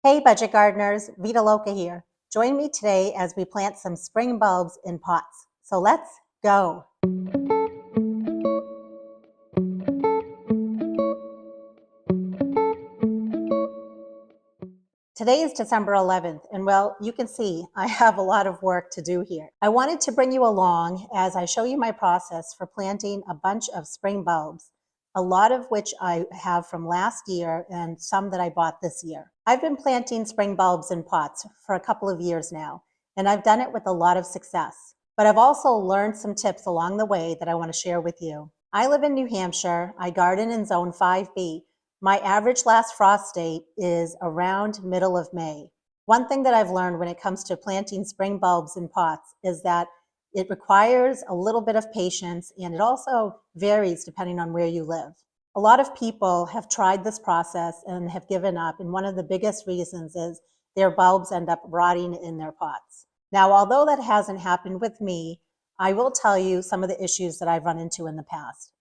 Hey budget gardeners, Vita Loca here. Join me today as we plant some spring bulbs in pots. So let's go. Today is December 11th, and well, you can see I have a lot of work to do here. I wanted to bring you along as I show you my process for planting a bunch of spring bulbs, a lot of which I have from last year and some that I bought this year. I've been planting spring bulbs in pots for a couple of years now, and I've done it with a lot of success. But I've also learned some tips along the way that I want to share with you. I live in New Hampshire. I garden in Zone 5B. My average last frost date is around middle of May. One thing that I've learned when it comes to planting spring bulbs in pots is that it requires a little bit of patience, and it also varies depending on where you live. A lot of people have tried this process and have given up, and one of the biggest reasons is their bulbs end up rotting in their pots. Now, although that hasn't happened with me, I will tell you some of the issues that I've run into in the past.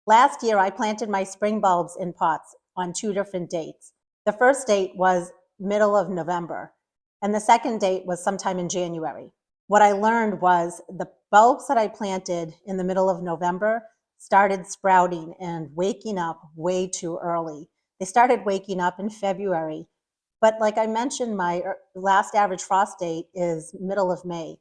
Last year, I planted my spring bulbs in pots on two different dates. The first date was middle of November, and the second date was sometime in January. What I learned was the bulbs that I planted in the middle of November started sprouting and waking up way too early. They started waking up in February, but like I mentioned, my last average frost date is middle of May.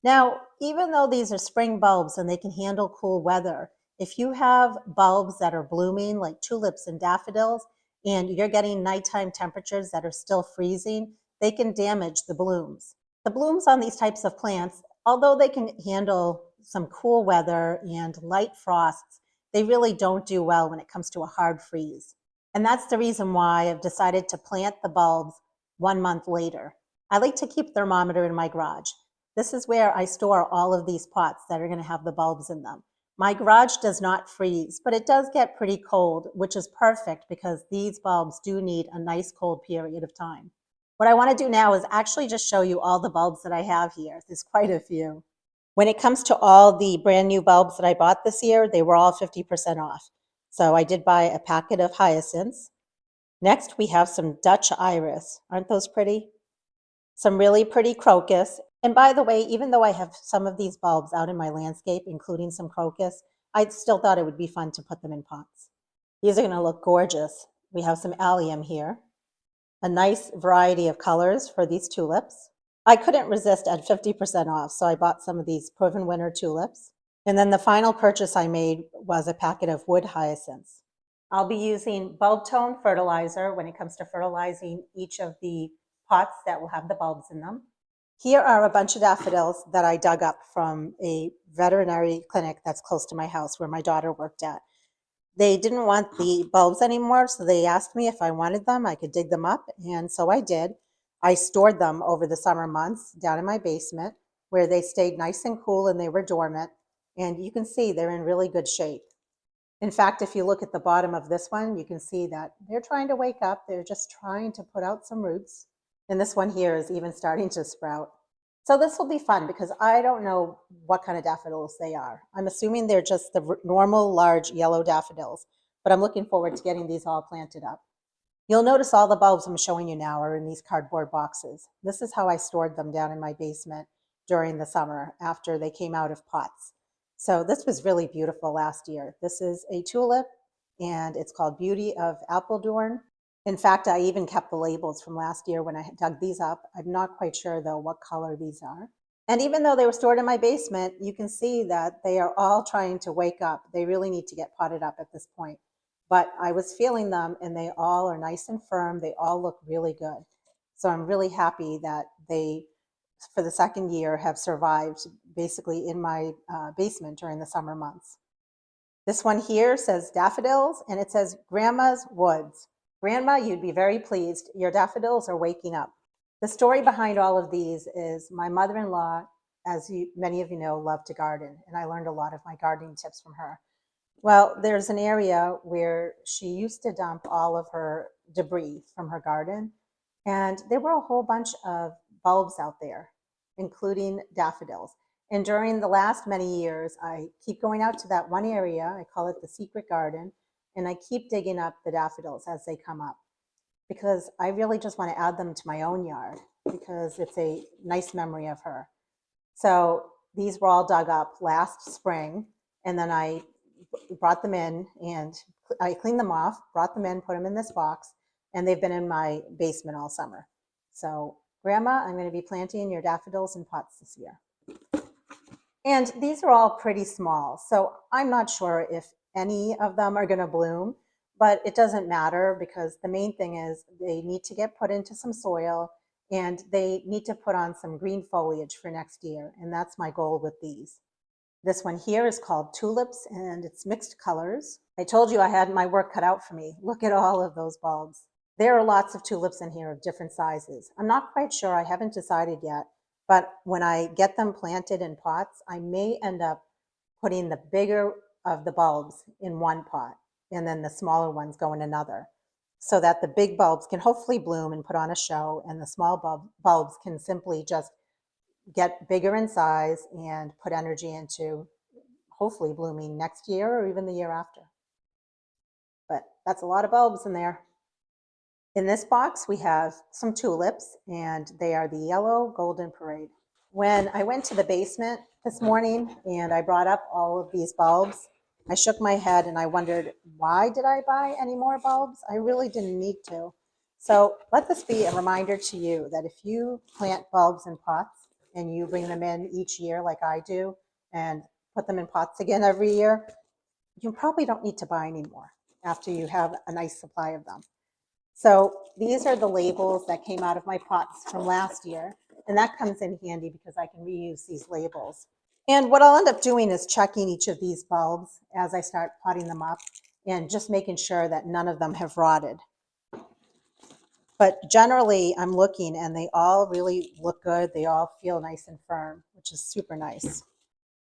Now, even though these are spring bulbs and they can handle cool weather, if you have bulbs that are blooming like tulips and daffodils, and you're getting nighttime temperatures that are still freezing, they can damage the blooms. The blooms on these types of plants, although they can handle some cool weather and light frosts, they really don't do well when it comes to a hard freeze. And that's the reason why I've decided to plant the bulbs 1 month later. I like to keep a thermometer in my garage. This is where I store all of these pots that are going to have the bulbs in them. My garage does not freeze, but it does get pretty cold, which is perfect because these bulbs do need a nice cold period of time. What I want to do now is actually just show you all the bulbs that I have here. There's quite a few. When it comes to all the brand new bulbs that I bought this year, they were all 50% off. So I did buy a packet of hyacinths. Next, we have some Dutch iris. Aren't those pretty? Some really pretty crocus. And by the way, even though I have some of these bulbs out in my landscape, including some crocus, I still thought it would be fun to put them in pots. These are going to look gorgeous. We have some allium here, a nice variety of colors for these tulips. I couldn't resist at 50% off, so I bought some of these proven winter tulips. And then the final purchase I made was a packet of wood hyacinths. I'll be using bulb tone fertilizer when it comes to fertilizing each of the pots that will have the bulbs in them. Here are a bunch of daffodils that I dug up from a veterinary clinic that's close to my house where my daughter worked at. They didn't want the bulbs anymore, so they asked me if I wanted them. I could dig them up, and so I did. I stored them over the summer months down in my basement where they stayed nice and cool and they were dormant. And you can see they're in really good shape. In fact, if you look at the bottom of this one, you can see that they're trying to wake up. They're just trying to put out some roots. And this one here is even starting to sprout. So this will be fun because I don't know what kind of daffodils they are. I'm assuming they're just the normal large yellow daffodils, but I'm looking forward to getting these all planted up. You'll notice all the bulbs I'm showing you now are in these cardboard boxes. This is how I stored them down in my basement during the summer after they came out of pots. So this was really beautiful last year. This is a tulip, and it's called Beauty of Apeldoorn. In fact, I even kept the labels from last year when I dug these up. I'm not quite sure, though, what color these are. And even though they were stored in my basement, you can see that they are all trying to wake up. They really need to get potted up at this point. But I was feeling them, and they all are nice and firm. They all look really good. So I'm really happy that they, for the second year, have survived basically in my basement during the summer months. This one here says daffodils, and it says Grandma's Woods. Grandma, you'd be very pleased. Your daffodils are waking up. The story behind all of these is my mother-in-law, as many of you know, loved to garden, and I learned a lot of my gardening tips from her. Well, there's an area where she used to dump all of her debris from her garden, and there were a whole bunch of bulbs out there, including daffodils. And during the last many years, I keep going out to that one area, I call it the secret garden, and I keep digging up the daffodils as they come up. because I really just want to add them to my own yard because it's a nice memory of her. So these were all dug up last spring, and then I brought them in and I cleaned them off, brought them in, put them in this box, and they've been in my basement all summer. So, Grandma, I'm going to be planting your daffodils in pots this year. And these are all pretty small, so I'm not sure if any of them are going to bloom, but it doesn't matter because the main thing is they need to get put into some soil and they need to put on some green foliage for next year. And that's my goal with these. This one here is called Tulips and it's mixed colors. I told you I had my work cut out for me. Look at all of those bulbs. There are lots of tulips in here of different sizes. I'm not quite sure, I haven't decided yet, but when I get them planted in pots, I may end up putting the bigger of the bulbs in one pot and then the smaller ones go in another, so that the big bulbs can hopefully bloom and put on a show and the small bulbs can simply just get bigger in size and put energy into hopefully blooming next year or even the year after. But that's a lot of bulbs in there. In this box, we have some tulips, and they are the yellow golden parade. When I went to the basement this morning and I brought up all of these bulbs, I shook my head and I wondered, why did I buy any more bulbs? I really didn't need to. So let this be a reminder to you that if you plant bulbs in pots and you bring them in each year like I do and put them in pots again every year, you probably don't need to buy any more after you have a nice supply of them. So these are the labels that came out of my pots from last year, and that comes in handy because I can reuse these labels. And what I'll end up doing is checking each of these bulbs as I start potting them up and just making sure that none of them have rotted. But generally, I'm looking and they all really look good. They all feel nice and firm, which is super nice.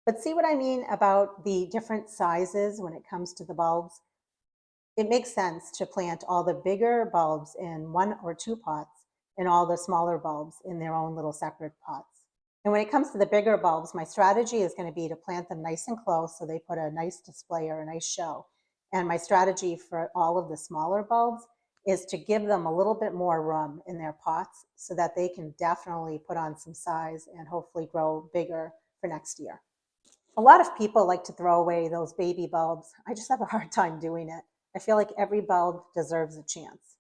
But see what I mean about the different sizes when it comes to the bulbs? It makes sense to plant all the bigger bulbs in 1 or 2 pots and all the smaller bulbs in their own little separate pots. And when it comes to the bigger bulbs, my strategy is going to be to plant them nice and close so they put a nice display or a nice show. And my strategy for all of the smaller bulbs is to give them a little bit more room in their pots so that they can definitely put on some size and hopefully grow bigger for next year. A lot of people like to throw away those baby bulbs. I just have a hard time doing it. I feel like every bulb deserves a chance.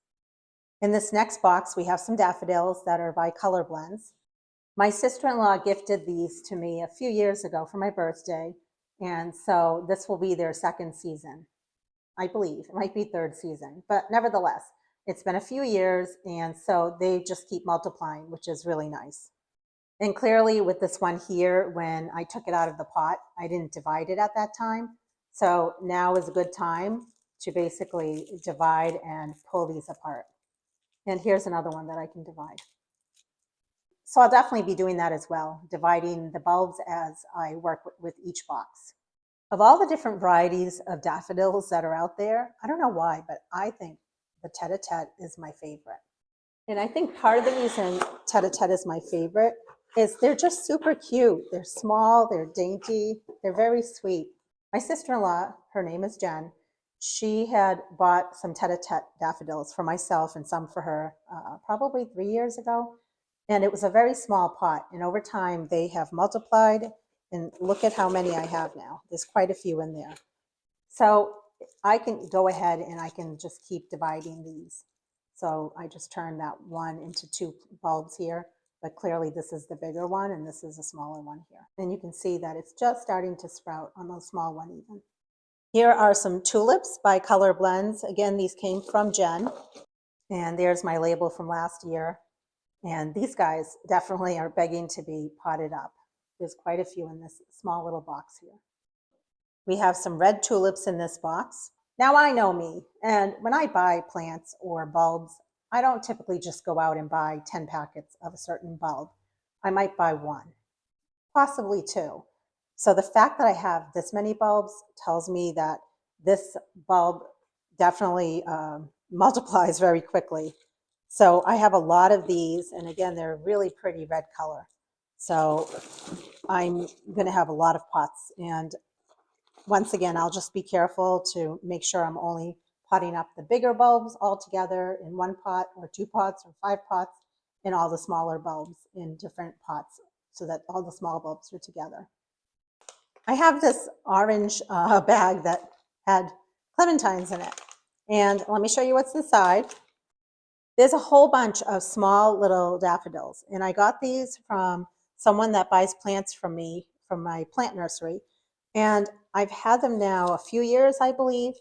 In this next box, we have some daffodils that are by color blends. My sister-in-law gifted these to me a few years ago for my birthday, and so this will be their 2nd season. I believe it might be 3rd season, but nevertheless, it's been a few years, and so they just keep multiplying, which is really nice. And clearly with this one here, when I took it out of the pot, I didn't divide it at that time. So now is a good time to basically divide and pull these apart. And here's another one that I can divide. So I'll definitely be doing that as well, dividing the bulbs as I work with each box. Of all the different varieties of daffodils that are out there, I don't know why, but I think the tete-a-tete is my favorite. And I think part of the reason tete-a-tete is my favorite is they're just super cute. They're small, they're dainty, they're very sweet. My sister-in-law, her name is Jen, she had bought some tete-a-tete daffodils for myself and some for her probably 3 years ago. And it was a very small pot. And over time, they have multiplied. And look at how many I have now. There's quite a few in there. So I can go ahead and I can just keep dividing these. So I just turned that one into 2 bulbs here. But clearly this is the bigger one and this is a smaller one here. And you can see that it's just starting to sprout on the small one even. Here are some tulips by Color Blends. Again, these came from Jen. And there's my label from last year. And these guys definitely are begging to be potted up. There's quite a few in this small little box here. We have some red tulips in this box. Now I know me, and when I buy plants or bulbs, I don't typically just go out and buy 10 packets of a certain bulb. I might buy 1, possibly 2. So the fact that I have this many bulbs tells me that this bulb definitely multiplies very quickly. So I have a lot of these, and again, they're really pretty red color. So I'm going to have a lot of pots. And once again, I'll just be careful to make sure I'm only potting up the bigger bulbs all together in one pot or two pots or five pots, and all the smaller bulbs in different pots so that all the small bulbs are together. I have this orange bag that had clementines in it. And let me show you what's inside. There's a whole bunch of small little daffodils. And I got these from someone that buys plants from me from my plant nursery. And I've had them now a few years, I believe.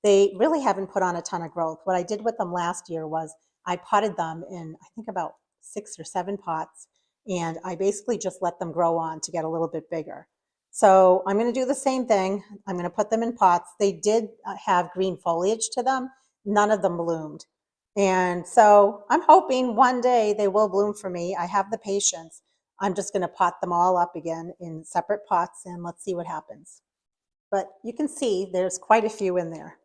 They really haven't put on a ton of growth. What I did with them last year was I potted them in, I think, about 6 or 7 pots. And I basically just let them grow on to get a little bit bigger. So I'm going to do the same thing. I'm going to put them in pots. They did have green foliage to them. None of them bloomed. And so I'm hoping one day they will bloom for me. I have the patience. I'm just going to pot them all up again in separate pots and let's see what happens. But you can see there's quite a few in there.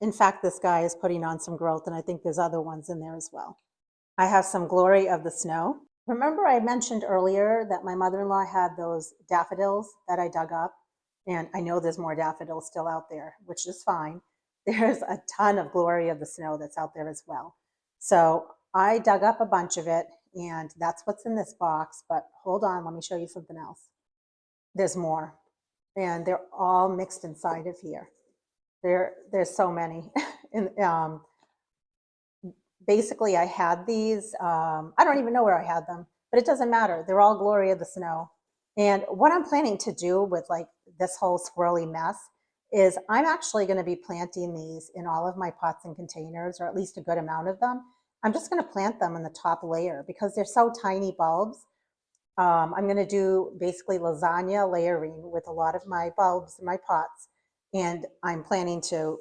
In fact, this guy is putting on some growth, and I think there's other ones in there as well. I have some Glory of the Snow. Remember I mentioned earlier that my mother-in-law had those daffodils that I dug up? And I know there's more daffodils still out there, which is fine. There's a ton of Glory of the Snow that's out there as well. So I dug up a bunch of it, and that's what's in this box. But hold on, let me show you something else. There's more, and they're all mixed inside of here. There's so many. And, basically, I had these. I don't even know where I had them, but it doesn't matter. They're all Glory of the Snow. And what I'm planning to do with like this whole swirly mess is I'm actually going to be planting these in all of my pots and containers, or at least a good amount of them. I'm just going to plant them in the top layer because they're so tiny bulbs. I'm going to do basically lasagna layering with a lot of my bulbs in my pots. And I'm planning to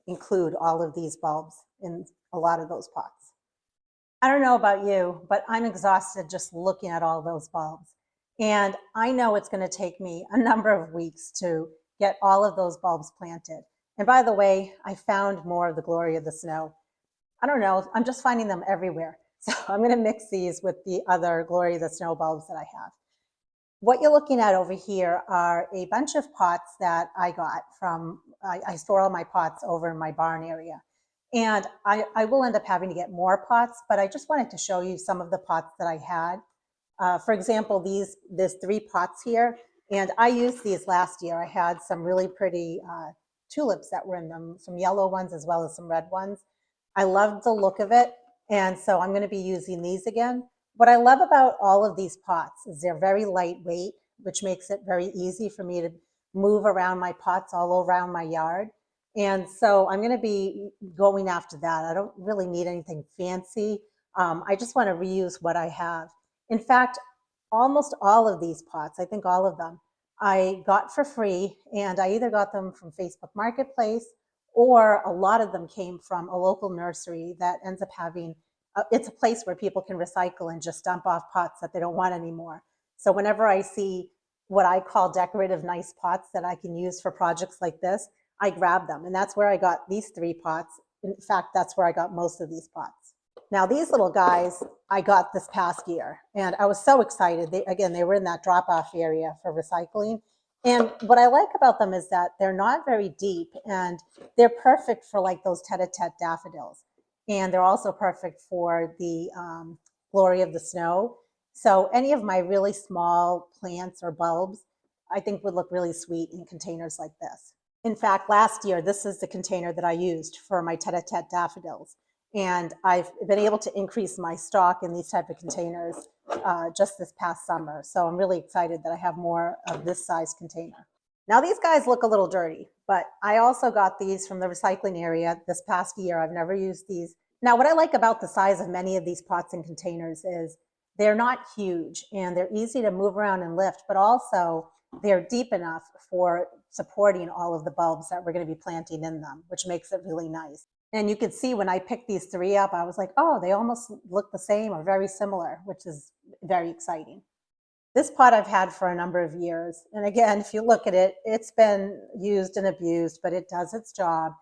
include all of these bulbs in a lot of those pots. I don't know about you, but I'm exhausted just looking at all those bulbs. And I know it's going to take me a number of weeks to get all of those bulbs planted. And by the way, I found more of the Glory of the Snow. I don't know, I'm just finding them everywhere. So I'm going to mix these with the other Glory of the Snow bulbs that I have. What you're looking at over here are a bunch of pots that I got from, I store all my pots over in my barn area. And I will end up having to get more pots, but I just wanted to show you some of the pots that I had. For example, there's 3 pots here, and I used these last year. I had some really pretty tulips that were in them, some yellow ones as well as some red ones. I loved the look of it, and so I'm going to be using these again. What I love about all of these pots is they're very lightweight, which makes it very easy for me to move around my pots all around my yard. And so I'm going to be going after that. I don't really need anything fancy. I just want to reuse what I have. In fact, almost all of these pots, I think all of them, I got for free, and I either got them from Facebook Marketplace or a lot of them came from a local nursery that ends up having, it's a place where people can recycle and just dump off pots that they don't want anymore. So whenever I see what I call decorative nice pots that I can use for projects like this, I grab them. And that's where I got these 3 pots. In fact, that's where I got most of these pots. Now, these little guys I got this past year, and I was so excited. They were in that drop-off area for recycling. And what I like about them is that they're not very deep, and they're perfect for like those tete-a-tete daffodils. And they're also perfect for the Glory of the Snow. So any of my really small plants or bulbs, I think would look really sweet in containers like this. In fact, last year, this is the container that I used for my tete-a-tete daffodils. And I've been able to increase my stock in these type of containers just this past summer. So I'm really excited that I have more of this size container. Now these guys look a little dirty, but I also got these from the recycling area this past year. I've never used these. Now what I like about the size of many of these pots and containers is they're not huge and they're easy to move around and lift, but also they're deep enough for supporting all of the bulbs that we're going to be planting in them, which makes it really nice. And you could see when I picked these 3 up, I was like, oh, they almost look the same or very similar, which is very exciting. This pot I've had for a number of years. And again, if you look at it, it's been used and abused, but it does its job.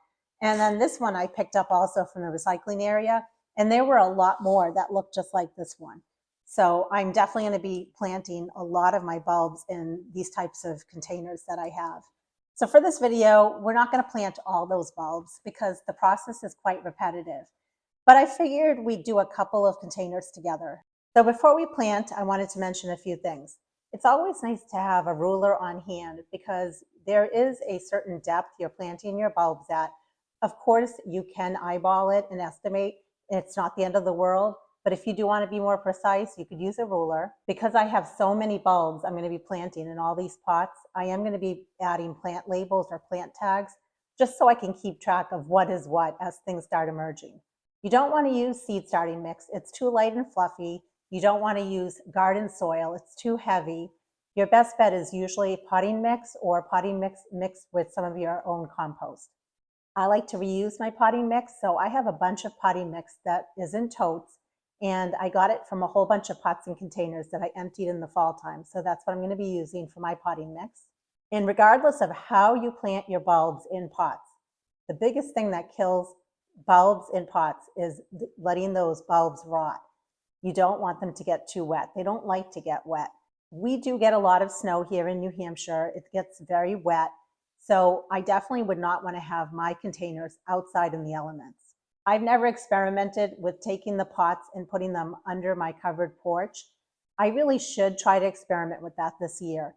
And then this one I picked up also from the recycling area. And there were a lot more that looked just like this one. So I'm definitely going to be planting a lot of my bulbs in these types of containers that I have. So for this video, we're not going to plant all those bulbs because the process is quite repetitive. But I figured we'd do a couple of containers together. So before we plant, I wanted to mention a few things. It's always nice to have a ruler on hand because there is a certain depth you're planting your bulbs at. Of course, you can eyeball it and estimate. It's not the end of the world. But if you do want to be more precise, you could use a ruler. Because I have so many bulbs I'm going to be planting in all these pots, I am going to be adding plant labels or plant tags just so I can keep track of what is what as things start emerging. You don't want to use seed starting mix. It's too light and fluffy. You don't want to use garden soil. It's too heavy. Your best bet is usually potting mix or potting mix mixed with some of your own compost. I like to reuse my potting mix, so I have a bunch of potting mix that is in totes, and I got it from a whole bunch of pots and containers that I emptied in the fall time. So that's what I'm going to be using for my potting mix. And regardless of how you plant your bulbs in pots, the biggest thing that kills bulbs in pots is letting those bulbs rot. You don't want them to get too wet. They don't like to get wet. We do get a lot of snow here in New Hampshire. It gets very wet. So I definitely would not want to have my containers outside in the elements. I've never experimented with taking the pots and putting them under my covered porch. I really should try to experiment with that this year.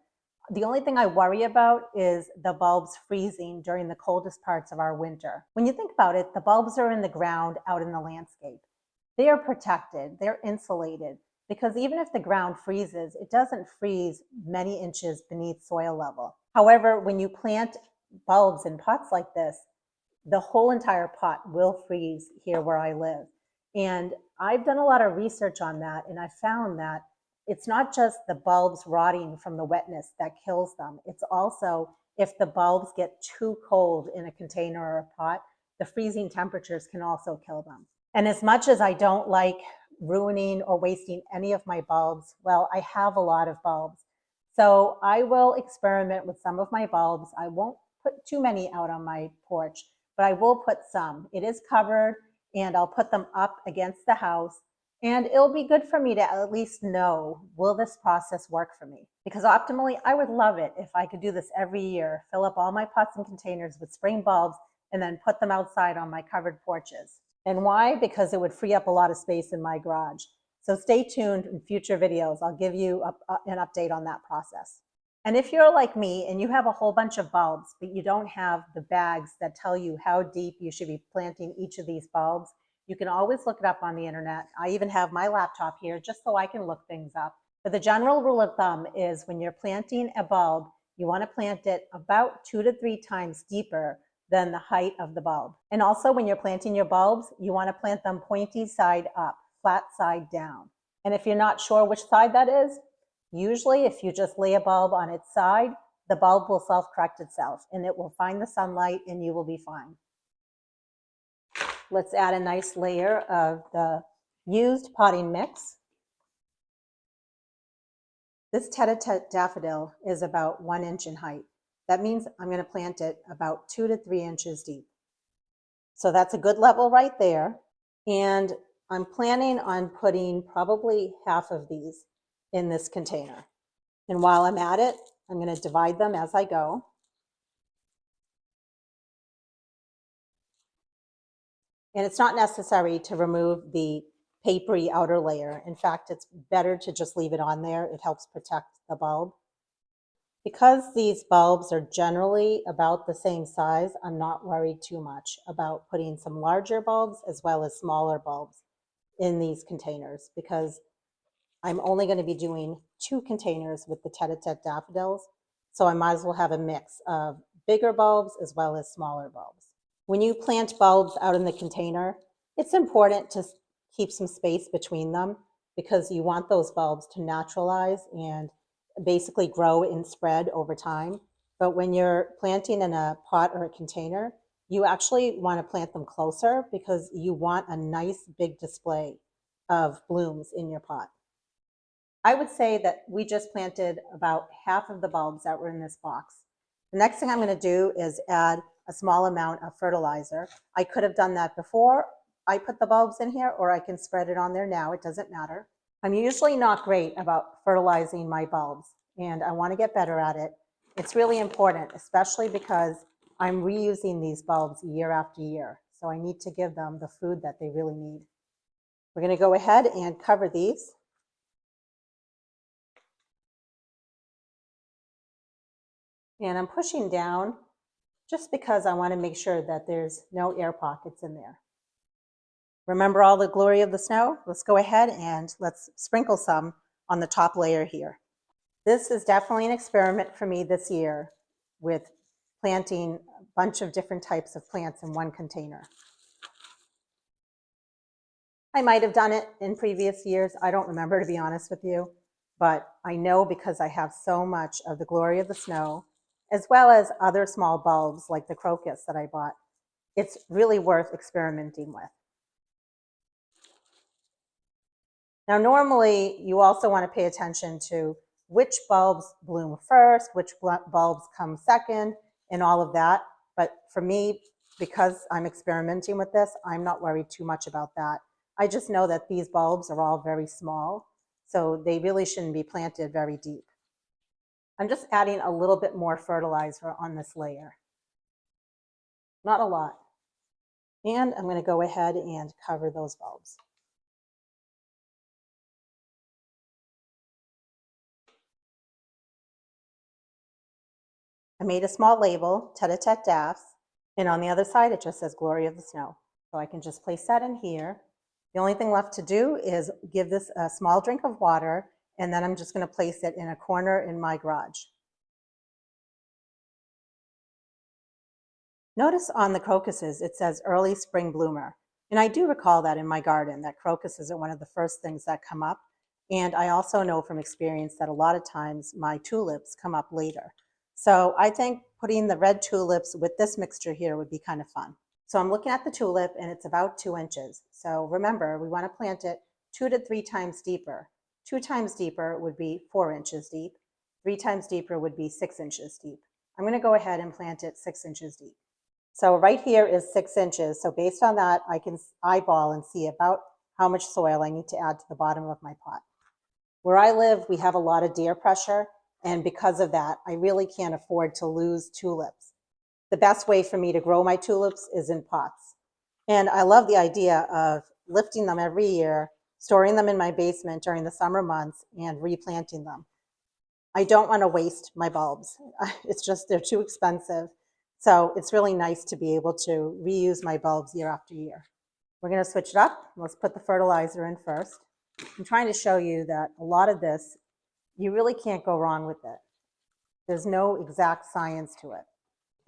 The only thing I worry about is the bulbs freezing during the coldest parts of our winter. When you think about it, the bulbs are in the ground out in the landscape. They are protected, they're insulated, because even if the ground freezes, it doesn't freeze many inches beneath soil level. However, when you plant bulbs in pots like this, the whole entire pot will freeze here where I live. And I've done a lot of research on that, and I found that it's not just the bulbs rotting from the wetness that kills them. It's also if the bulbs get too cold in a container or a pot, the freezing temperatures can also kill them. And as much as I don't like ruining or wasting any of my bulbs, well, I have a lot of bulbs. So I will experiment with some of my bulbs. I won't put too many out on my porch, but I will put some. It is covered, and I'll put them up against the house, and it'll be good for me to at least know, will this process work for me? Because optimally, I would love it if I could do this every year, fill up all my pots and containers with spring bulbs, and then put them outside on my covered porches. And why? Because it would free up a lot of space in my garage. So stay tuned in future videos. I'll give you an update on that process. And if you're like me and you have a whole bunch of bulbs, but you don't have the bags that tell you how deep you should be planting each of these bulbs, you can always look it up on the internet. I even have my laptop here just so I can look things up. But the general rule of thumb is when you're planting a bulb, you want to plant it about 2 to 3 times deeper than the height of the bulb. And also when you're planting your bulbs, you want to plant them pointy side up, flat side down. And if you're not sure which side that is, usually if you just lay a bulb on its side, the bulb will self-correct itself and it will find the sunlight and you will be fine. Let's add a nice layer of the used potting mix. This tete-a-tete daffodil is about 1 inch in height. That means I'm going to plant it about 2 to 3 inches deep. So that's a good level right there. And I'm planning on putting probably half of these in this container. And while I'm at it, I'm going to divide them as I go. And it's not necessary to remove the papery outer layer. In fact, it's better to just leave it on there. It helps protect the bulb. Because these bulbs are generally about the same size, I'm not worried too much about putting some larger bulbs as well as smaller bulbs in these containers because I'm only going to be doing 2 containers with the tete-a-tete daffodils. So I might as well have a mix of bigger bulbs as well as smaller bulbs. When you plant bulbs out in the container, it's important to keep some space between them because you want those bulbs to naturalize and basically grow and spread over time. But when you're planting in a pot or a container, you actually want to plant them closer because you want a nice big display of blooms in your pot. I would say that we just planted about half of the bulbs that were in this box. The next thing I'm going to do is add a small amount of fertilizer. I could have done that before I put the bulbs in here, or I can spread it on there now. It doesn't matter. I'm usually not great about fertilizing my bulbs, and I want to get better at it. It's really important, especially because I'm reusing these bulbs year after year. So I need to give them the food that they really need. We're going to go ahead and cover these. And I'm pushing down just because I want to make sure that there's no air pockets in there. Remember all the glory of the snow? Let's go ahead and let's sprinkle some on the top layer here. This is definitely an experiment for me this year with planting a bunch of different types of plants in one container. I might have done it in previous years. I don't remember, to be honest with you, but I know because I have so much of the glory of the snow, as well as other small bulbs like the crocus that I bought, it's really worth experimenting with. Now, normally, you also want to pay attention to which bulbs bloom first, which bulbs come second, and all of that. But for me, because I'm experimenting with this, I'm not worried too much about that. I just know that these bulbs are all very small, so they really shouldn't be planted very deep. I'm just adding a little bit more fertilizer on this layer. Not a lot. And I'm going to go ahead and cover those bulbs. I made a small label, Tete-a-tete daffs, and on the other side it just says Glory of the Snow. So I can just place that in here. The only thing left to do is give this a small drink of water, and then I'm just going to place it in a corner in my garage. Notice on the crocuses it says early spring bloomer. And I do recall that in my garden, that crocuses are one of the first things that come up. And I also know from experience that a lot of times my tulips come up later. So I think putting the red tulips with this mixture here would be kind of fun. So I'm looking at the tulip and it's about 2 inches. So remember, we want to plant it 2 to 3 times deeper. 2 times deeper would be 4 inches deep. 3 times deeper would be 6 inches deep. I'm going to go ahead and plant it 6 inches deep. So right here is 6 inches. So based on that, I can eyeball and see about how much soil I need to add to the bottom of my pot. Where I live, we have a lot of deer pressure. And because of that, I really can't afford to lose tulips. The best way for me to grow my tulips is in pots. And I love the idea of lifting them every year, storing them in my basement during the summer months, and replanting them. I don't want to waste my bulbs. It's just, they're too expensive. So it's really nice to be able to reuse my bulbs year after year. We're going to switch it up. Let's put the fertilizer in first. I'm trying to show you that a lot of this, you really can't go wrong with it. There's no exact science to it.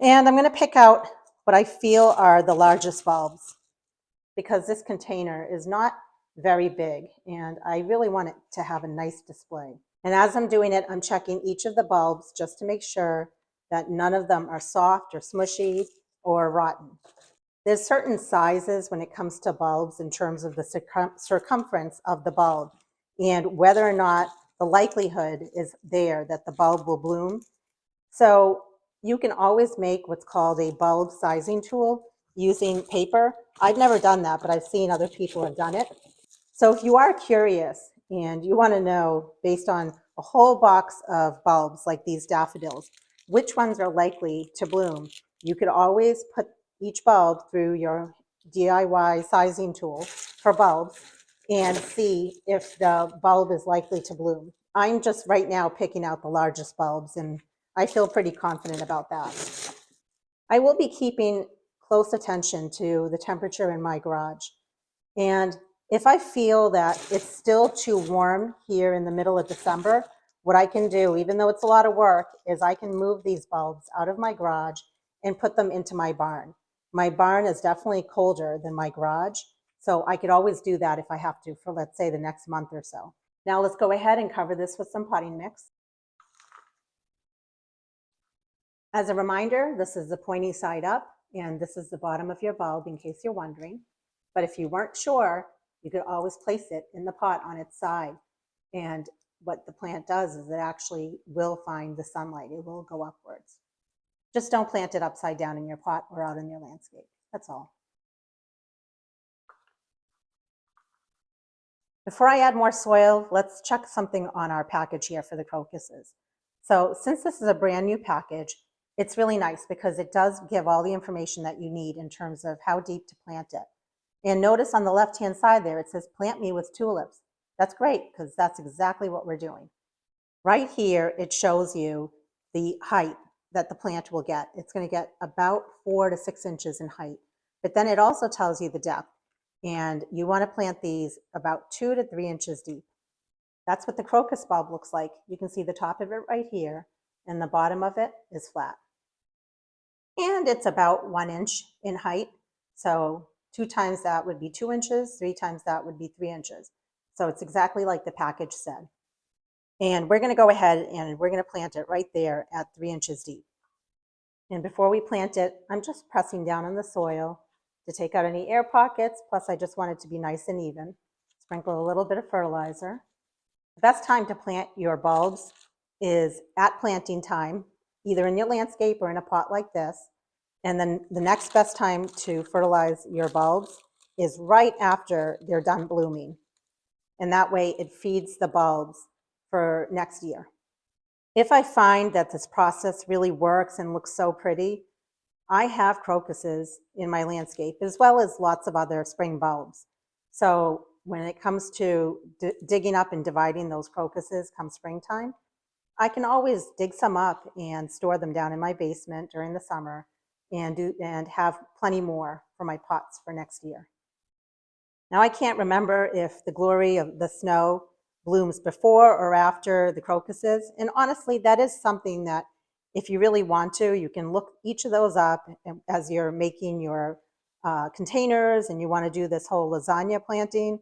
And I'm going to pick out what I feel are the largest bulbs because this container is not very big and I really want it to have a nice display. And as I'm doing it, I'm checking each of the bulbs just to make sure that none of them are soft or smushy or rotten. There's certain sizes when it comes to bulbs in terms of the circumference of the bulb and whether or not the likelihood is there that the bulb will bloom. So you can always make what's called a bulb sizing tool using paper. I've never done that, but I've seen other people have done it. So if you are curious and you want to know, based on a whole box of bulbs like these daffodils, which ones are likely to bloom, you could always put each bulb through your DIY sizing tool for bulbs and see if the bulb is likely to bloom. I'm just right now picking out the largest bulbs, and I feel pretty confident about that. I will be keeping close attention to the temperature in my garage. And if I feel that it's still too warm here in the middle of December, what I can do, even though it's a lot of work, is I can move these bulbs out of my garage and put them into my barn. My barn is definitely colder than my garage, so I could always do that if I have to for, let's say, the next month or so. Now let's go ahead and cover this with some potting mix. As a reminder, this is the pointy side up, and this is the bottom of your bulb in case you're wondering. But if you weren't sure, you could always place it in the pot on its side. And what the plant does is it actually will find the sunlight. It will go upwards. Just don't plant it upside down in your pot or out in your landscape. That's all. Before I add more soil, let's check something on our package here for the crocuses. So since this is a brand new package, it's really nice because it does give all the information that you need in terms of how deep to plant it. And notice on the left-hand side there, it says plant me with tulips. That's great because that's exactly what we're doing. Right here, it shows you the height that the plant will get. It's going to get about 4 to 6 inches in height. But then it also tells you the depth. And you want to plant these about 2 to 3 inches deep. That's what the crocus bulb looks like. You can see the top of it right here, and the bottom of it is flat. And it's about 1 inch in height. So 2 times that would be 2 inches, 3 times that would be 3 inches. So it's exactly like the package said. And we're going to go ahead and we're going to plant it right there at 3 inches deep. And before we plant it, I'm just pressing down on the soil to take out any air pockets. Plus, I just want it to be nice and even. Sprinkle a little bit of fertilizer. The best time to plant your bulbs is at planting time, either in your landscape or in a pot like this. And then the next best time to fertilize your bulbs is right after they're done blooming. And that way it feeds the bulbs for next year. If I find that this process really works and looks so pretty, I have crocuses in my landscape as well as lots of other spring bulbs. So when it comes to digging up and dividing those crocuses come springtime, I can always dig some up and store them down in my basement during the summer and have plenty more for my pots for next year. Now I can't remember if the glory of the snow blooms before or after the crocuses. And honestly, that is something that if you really want to, you can look each of those up as you're making your containers and you want to do this whole lasagna planting.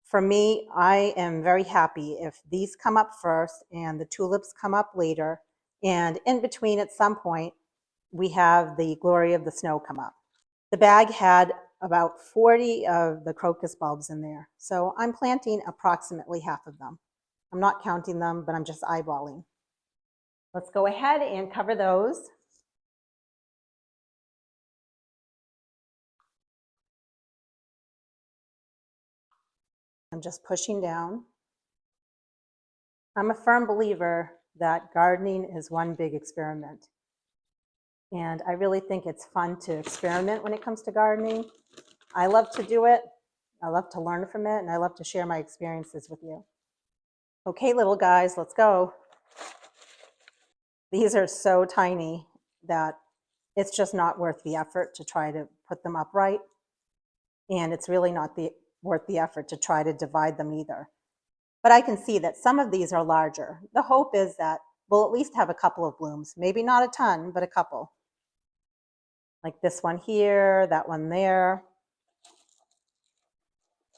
For me, I am very happy if these come up first and the tulips come up later. And in between at some point, we have the glory of the snow come up. The bag had about 40 of the crocus bulbs in there. So I'm planting approximately half of them. I'm not counting them, but I'm just eyeballing. Let's go ahead and cover those. I'm just pushing down. I'm a firm believer that gardening is one big experiment. And I really think it's fun to experiment when it comes to gardening. I love to do it. I love to learn from it, and I love to share my experiences with you. Okay, little guys, let's go. These are so tiny that it's just not worth the effort to try to put them upright. And it's really not worth the effort to try to divide them either. But I can see that some of these are larger. The hope is that we'll at least have a couple of blooms. Maybe not a ton, but a couple. Like this one here, that one there.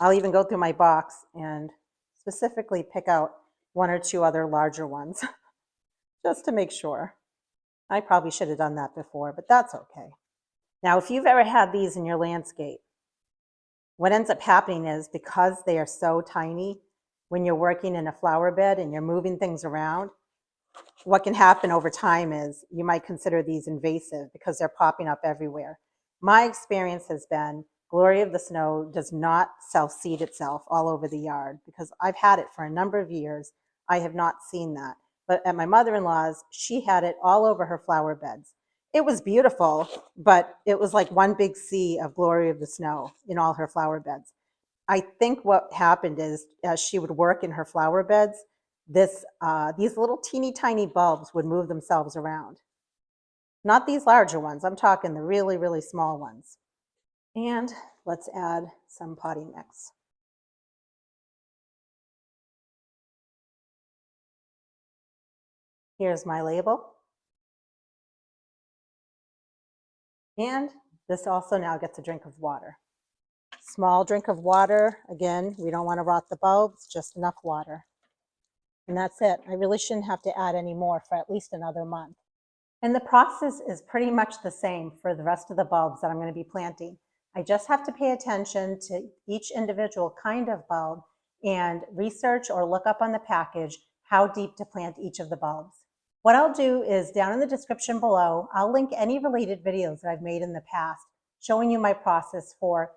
I'll even go through my box and specifically pick out 1 or 2 other larger ones just to make sure. I probably should have done that before, but that's okay. Now, if you've ever had these in your landscape, what ends up happening is because they are so tiny, when you're working in a flower bed and you're moving things around, what can happen over time is you might consider these invasive because they're popping up everywhere. My experience has been glory of the snow does not self-seed itself all over the yard because I've had it for a number of years. I have not seen that. But at my mother-in-law's, she had it all over her flower beds. It was beautiful, but it was like one big sea of glory of the snow in all her flower beds. I think what happened is as she would work in her flower beds, these little teeny tiny bulbs would move themselves around. Not these larger ones, I'm talking the really, really small ones. And let's add some potting mix. Here's my label. And this also now gets a drink of water. Small drink of water. Again, we don't want to rot the bulbs, just enough water. And that's it. I really shouldn't have to add any more for at least another month. And the process is pretty much the same for the rest of the bulbs that I'm going to be planting. I just have to pay attention to each individual kind of bulb and research or look up on the package how deep to plant each of the bulbs. What I'll do is down in the description below, I'll link any related videos that I've made in the past showing you my process for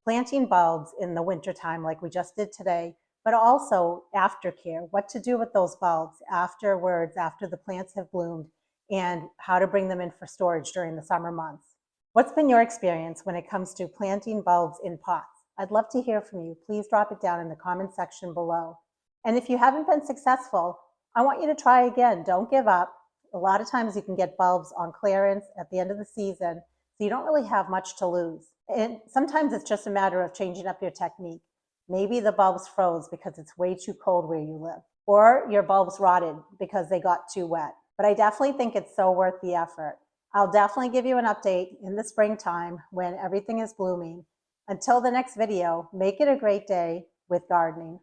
planting bulbs in the wintertime like we just did today, but also aftercare, what to do with those bulbs afterwards, after the plants have bloomed, and how to bring them in for storage during the summer months. What's been your experience when it comes to planting bulbs in pots? I'd love to hear from you. Please drop it down in the comment section below. And if you haven't been successful, I want you to try again. Don't give up. A lot of times you can get bulbs on clearance at the end of the season, so you don't really have much to lose. And sometimes it's just a matter of changing up your technique. Maybe the bulbs froze because it's way too cold where you live, or your bulbs rotted because they got too wet. But I definitely think it's so worth the effort. I'll definitely give you an update in the springtime when everything is blooming. Until the next video, make it a great day with gardening.